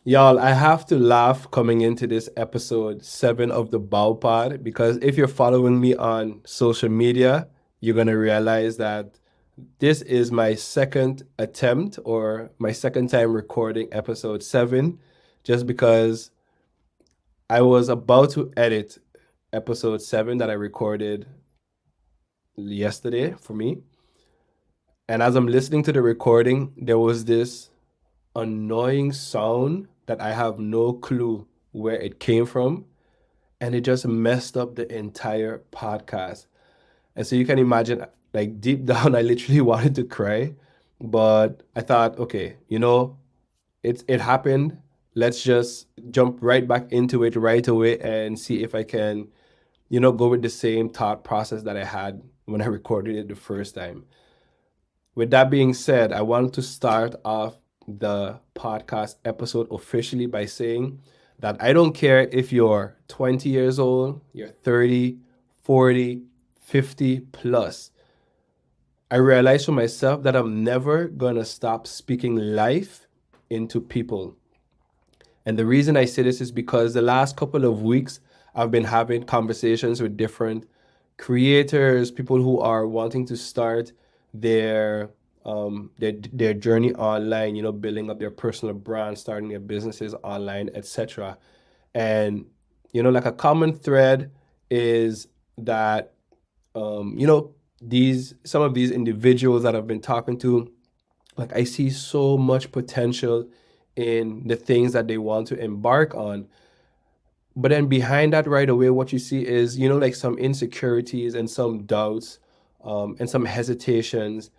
Y'all, I have to laugh coming into this episode 7 of the BOWpod because if you're following me on social media, you're going to realize that this is my second attempt or my second time recording episode 7, just because I was about to edit episode 7 that I recorded yesterday for me. And as I'm listening to the recording, there was this annoying sound that I have no clue where it came from. And it just messed up the entire podcast. And so you can imagine, like deep down, I literally wanted to cry. But I thought, okay, it happened. Let's just jump right back into it right away and see if I can, go with the same thought process that I had when I recorded it the first time. With that being said, I want to start off the podcast episode officially by saying that I don't care if you're 20 years old, you're 30, 40, 50 plus. I realized for myself that I'm never going to stop speaking life into people. And the reason I say this is because the last couple of weeks, I've been having conversations with different creators, people who are wanting to start their their journey online, building up their personal brand, starting their businesses online, etc. And like a common thread is that these some of these individuals that I've been talking to, like I see so much potential in the things that they want to embark on. But then behind that right away, what you see is, like some insecurities and some doubts, and some hesitations.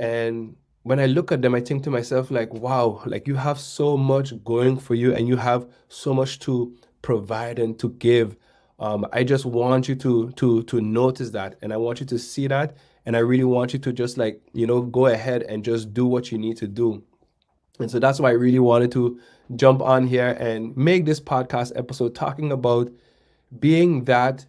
And when I look at them, I think to myself, like, wow, like you have so much going for you and you have so much to provide and to give. I just want you to notice that, and I want you to see that, and I really want you to just like, go ahead and just do what you need to do. And so that's why I really wanted to jump on here and make this podcast episode talking about being that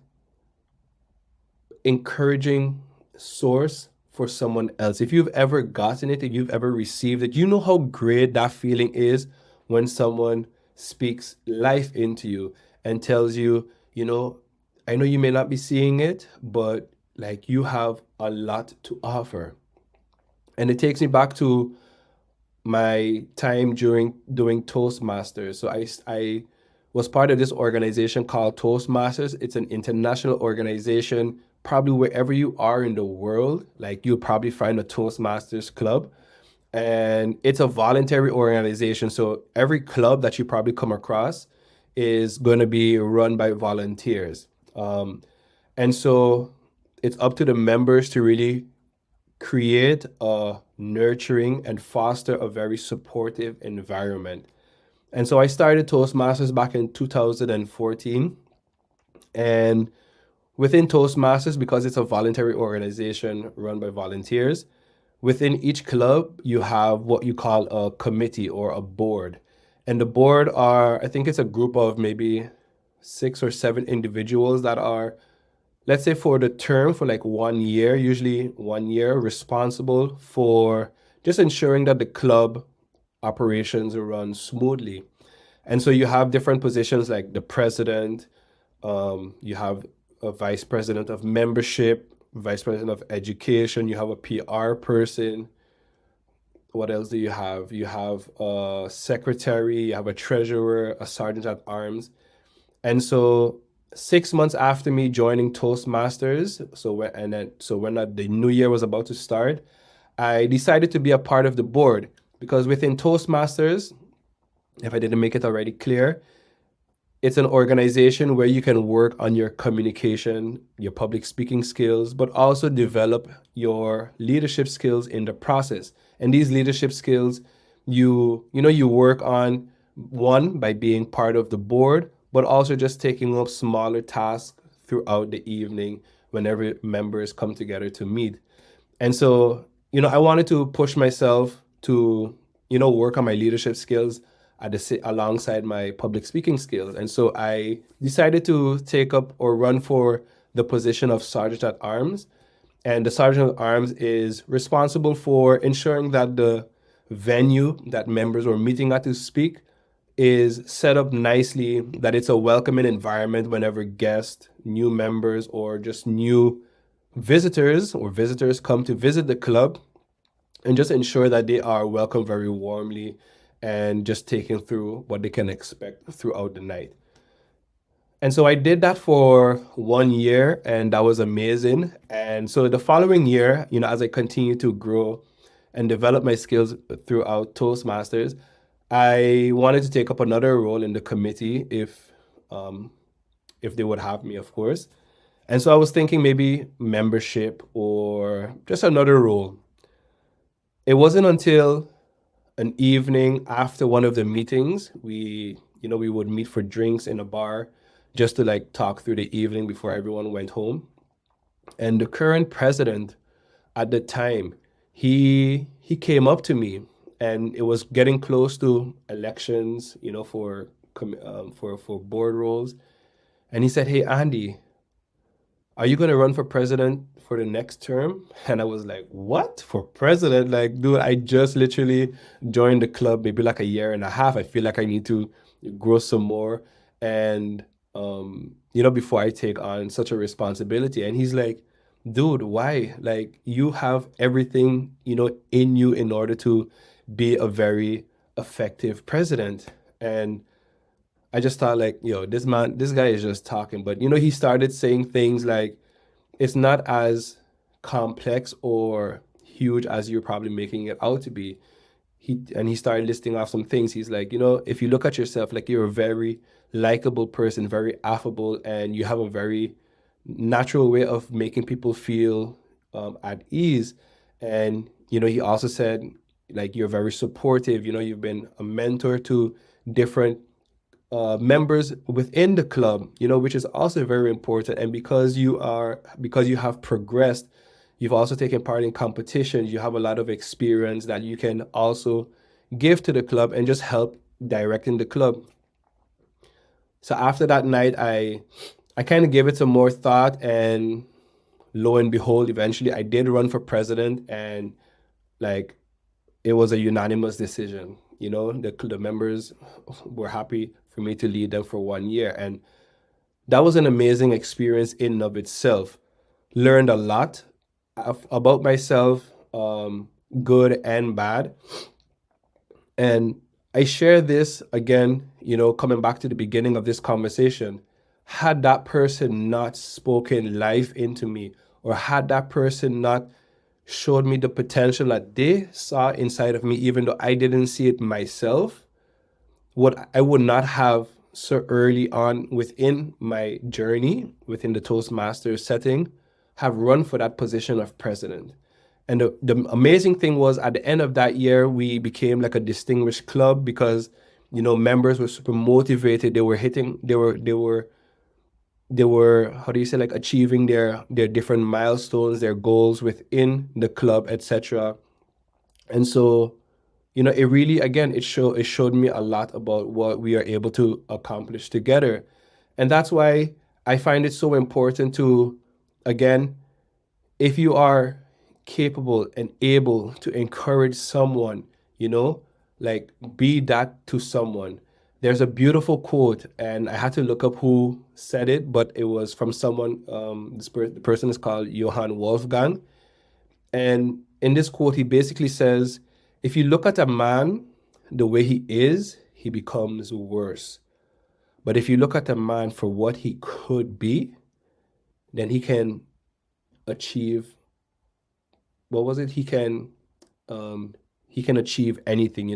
encouraging source for someone else. If you've ever gotten it, if you've ever received it, you know how great that feeling is when someone speaks life into you and tells you, I know you may not be seeing it, but like you have a lot to offer. And it takes me back to my time during doing Toastmasters. So I was part of this organization called Toastmasters. It's an international organization. Probably wherever you are in the world, like you'll probably find a Toastmasters club. And it's a voluntary organization. So every club that you probably come across is going to be run by volunteers. And so it's up to the members to really create a nurturing and foster a very supportive environment. And so I started Toastmasters back in 2014. And within Toastmasters, because it's a voluntary organization run by volunteers, within each club, you have what you call a committee or a board. And the board I think it's a group of maybe 6 or 7 individuals that are, let's say for the term for like 1 year, usually 1 year, responsible for just ensuring that the club operations run smoothly. And so you have different positions like the president, you have a vice president of membership, vice president of education, you have a PR person. What else do you have? You have a secretary, you have a treasurer, a sergeant at arms. And so 6 months after me joining Toastmasters, so when the new year was about to start, I decided to be a part of the board because within Toastmasters, if I didn't make it already clear, it's an organization where you can work on your communication, your public speaking skills, but also develop your leadership skills in the process. And these leadership skills, you work on one by being part of the board, but also just taking up smaller tasks throughout the evening whenever members come together to meet. And so, I wanted to push myself to, work on my leadership skills alongside my public speaking skills. And so I decided to take up or run for the position of Sergeant at Arms. And the Sergeant at Arms is responsible for ensuring that the venue that members were meeting at to speak is set up nicely, that it's a welcoming environment whenever guests, new members, or just new visitors come to visit the club, and just ensure that they are welcomed very warmly and just taken through what they can expect throughout the night. And so I did that for 1 year, and that was amazing. And so the following year, as I continued to grow and develop my skills throughout Toastmasters, I wanted to take up another role in the committee if they would have me, of course. And so I was thinking maybe membership or just another role. It wasn't until an evening after one of the meetings, we would meet for drinks in a bar just to like talk through the evening before everyone went home. And the current president at the time, he came up to me, and it was getting close to elections, for board roles. And he said, "Hey, Andy, are you going to run for president for the next term?" And I was like, "What? For president? Like, dude, I just literally joined the club maybe like a year and a half. I feel like I need to grow some more. And, before I take on such a responsibility." And he's like, "Dude, why? Like, you have everything, in you in order to be a very effective president." And I just thought like, this guy is just talking. But, he started saying things like, it's not as complex or huge as you're probably making it out to be. He started listing off some things. He's like, if you look at yourself, like you're a very likable person, very affable, and you have a very natural way of making people feel at ease. And, he also said, like, you're very supportive. You've been a mentor to different members within the club, which is also very important. And because you have progressed, you've also taken part in competitions. You have a lot of experience that you can also give to the club and just help directing the club. So after that night, I kind of gave it some more thought, and lo and behold, eventually I did run for president, and like it was a unanimous decision. The members were happy for me to lead them for 1 year. And that was an amazing experience in and of itself. Learned a lot about myself, good and bad. And I share this again, coming back to the beginning of this conversation. Had that person not spoken life into me, or had that person not showed me the potential that they saw inside of me, even though I didn't see it myself, I would not have so early on within my journey within the Toastmasters setting have run for that position of president. And the amazing thing was, at the end of that year, we became like a distinguished club because, members were super motivated. They were how do you say, like, achieving their different milestones, their goals within the club, etc. And so, it really, again, it showed me a lot about what we are able to accomplish together. And that's why I find it so important to, again, if you are capable and able to encourage someone, like, be that to someone. There's a beautiful quote, and I had to look up who said it, but it was from someone. The person is called Johann Wolfgang. And in this quote, he basically says, if you look at a man the way he is, he becomes worse. But if you look at a man for what he could be, then he can achieve, what was it? He can achieve anything.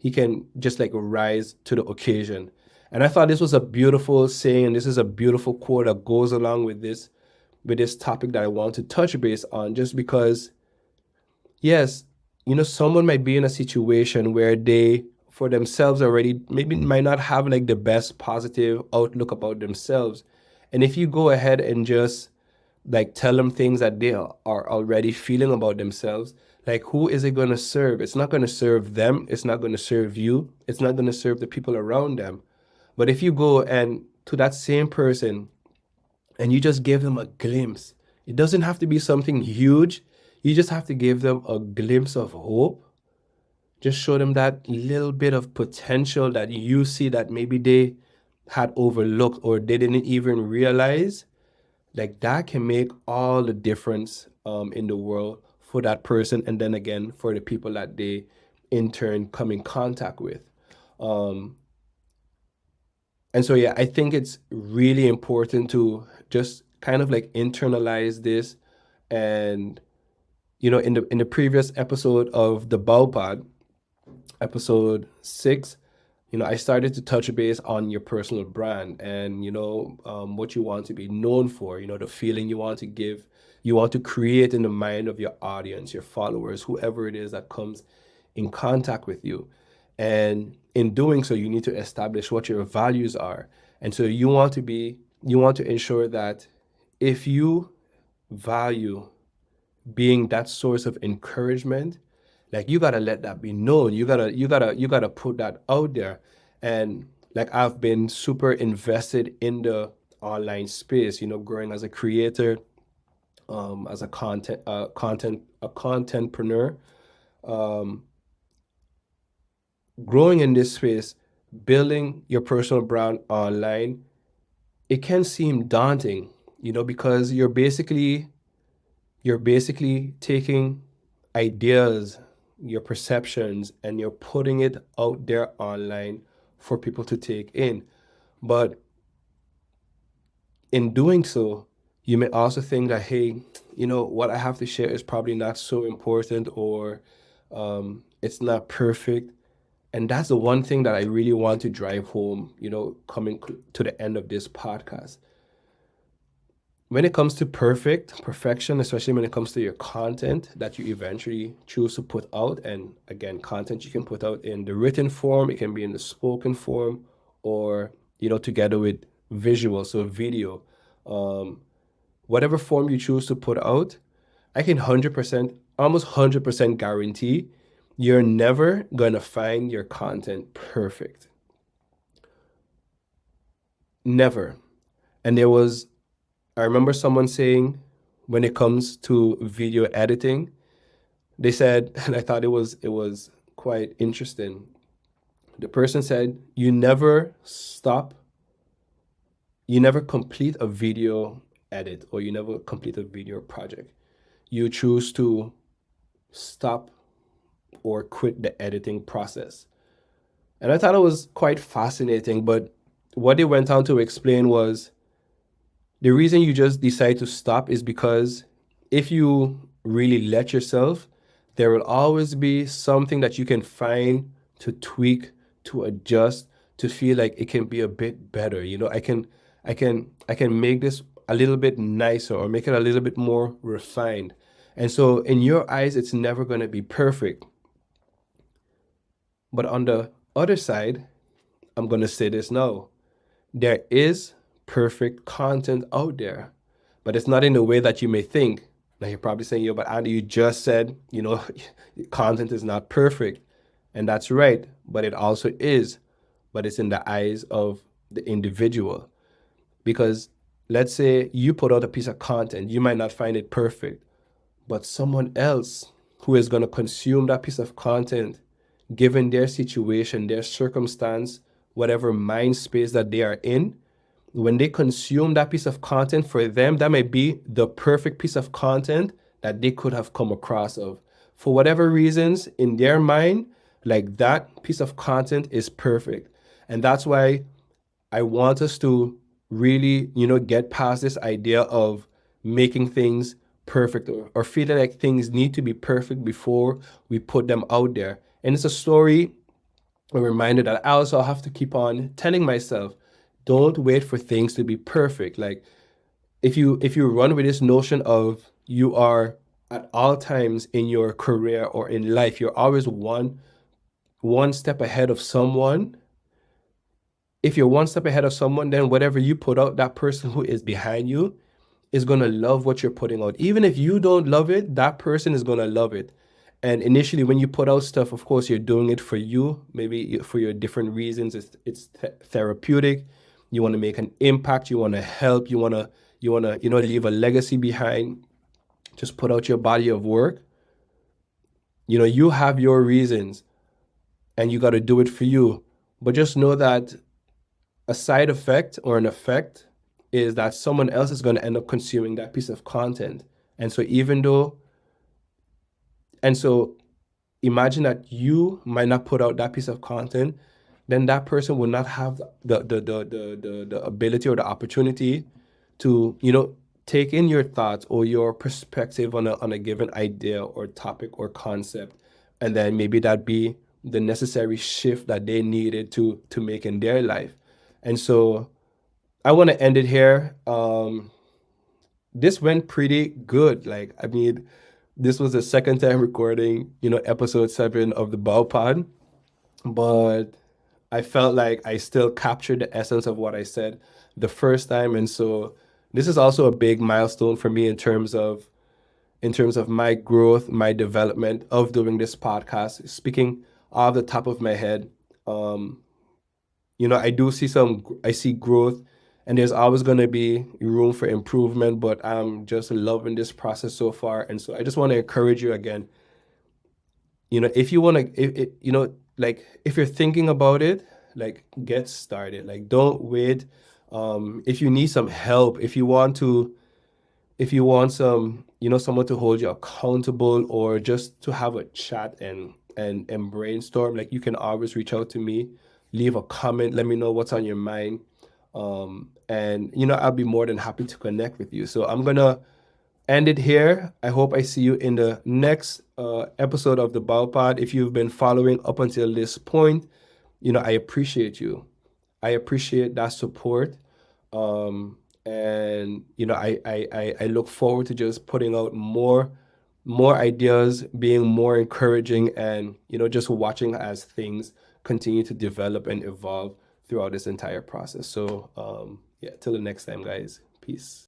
He can just like rise to the occasion. And I thought this was a beautiful saying, and this is a beautiful quote that goes along with this topic that I want to touch base on, just because, yes, someone might be in a situation where they, for themselves already, maybe might not have like the best positive outlook about themselves. And if you go ahead and just like tell them things that they are already feeling about themselves, like, who is it going to serve? It's not going to serve them. It's not going to serve you. It's not going to serve the people around them. But if you go and to that same person and you just give them a glimpse, it doesn't have to be something huge. You just have to give them a glimpse of hope. just show them that little bit of potential that you see that maybe they had overlooked or they didn't even realize. Like that can make all the difference in the world for that person, and then again for the people that they in turn come in contact with. Um, and so yeah, I think it's really important to just kind of like internalize this. And in the previous episode of the BOWpod, episode 6, I started to touch base on your personal brand and, what you want to be known for, the feeling you want to create in the mind of your audience, your followers, whoever it is that comes in contact with you. And in doing so, you need to establish what your values are. And so you want to ensure that if you value being that source of encouragement, like you gotta let that be known. You gotta put that out there. And like I've been super invested in the online space, growing as a creator, as a contentpreneur, um, growing in this space, building your personal brand online. It can seem daunting, because you're basically taking ideas, your perceptions, and you're putting it out there online for people to take in. But in doing so, you may also think that, hey, what I have to share is probably not so important, or it's not perfect. And that's the one thing that I really want to drive home, coming to the end of this podcast. When it comes to perfection, especially when it comes to your content that you eventually choose to put out, and again, content you can put out in the written form, it can be in the spoken form, or together with visual, so video, um, whatever form you choose to put out, I can 100%, almost 100% guarantee you're never gonna find your content perfect. Never. And I remember someone saying, when it comes to video editing, they said, and I thought it was quite interesting. The person said, you never complete a video edit, or you never complete a video project. You choose to stop or quit the editing process. And I thought it was quite fascinating, but what they went on to explain was, the reason you just decide to stop is because if you really let yourself, there will always be something that you can find to tweak, to adjust, to feel like it can be a bit better. I can make this a little bit nicer, or make it a little bit more refined. And so in your eyes, it's never going to be perfect. But on the other side, I'm going to say this now. There is perfect content out there, but it's not in the way that you may think. Now you're probably saying, yo, but Andy, you just said, content is not perfect. And that's right, but it also is. But it's in the eyes of the individual. Because let's say you put out a piece of content, you might not find it perfect, but someone else who is going to consume that piece of content, given their situation, their circumstance, whatever mind space that they are in, when they consume that piece of content, for them, that may be the perfect piece of content that they could have come across of. For whatever reasons, in their mind, like that piece of content is perfect. And that's why I want us to really, get past this idea of making things perfect, or feeling like things need to be perfect before we put them out there. And it's a reminder that I also have to keep on telling myself, don't wait for things to be perfect. Like if you run with this notion of you are at all times in your career or in life, you're always one step ahead of someone. If you're one step ahead of someone, then whatever you put out, that person who is behind you is going to love what you're putting out. Even if you don't love it, that person is going to love it. And initially, when you put out stuff, of course, you're doing it for you, maybe for your different reasons. It's therapeutic. You want to make an impact. You want to help. You want to leave a legacy behind. Just put out your body of work. You have your reasons, and you got to do it for you. But just know that a side effect or an effect is that someone else is going to end up consuming that piece of content. And so even though, and so imagine that you might not put out that piece of content, then that person will not have the ability or the opportunity to, take in your thoughts or your perspective on a given idea or topic or concept. And then maybe that be the necessary shift that they needed to make in their life. And so I want to end it here. This went pretty good. Like, I mean, this was the second time recording, episode 7 of the BOWpod, but I felt like I still captured the essence of what I said the first time. And so this is also a big milestone for me in terms of my growth, my development of doing this podcast. Speaking off the top of my head, I see growth, and there's always going to be room for improvement, but I'm just loving this process so far. And so I just want to encourage you again, if you want to, like, if you're thinking about it, like, get started. Like, don't wait. If you need some help, if you want some, someone to hold you accountable, or just to have a chat and brainstorm, like, you can always reach out to me, leave a comment, let me know what's on your mind. And I'll be more than happy to connect with you. So I'm gonna end it here. I hope I see you in the next episode of the BOWpod. If you've been following up until this point, I appreciate you. I appreciate that support. And I look forward to just putting out more ideas, being more encouraging, and just watching as things continue to develop and evolve throughout this entire process. So yeah, till the next time, guys. Peace.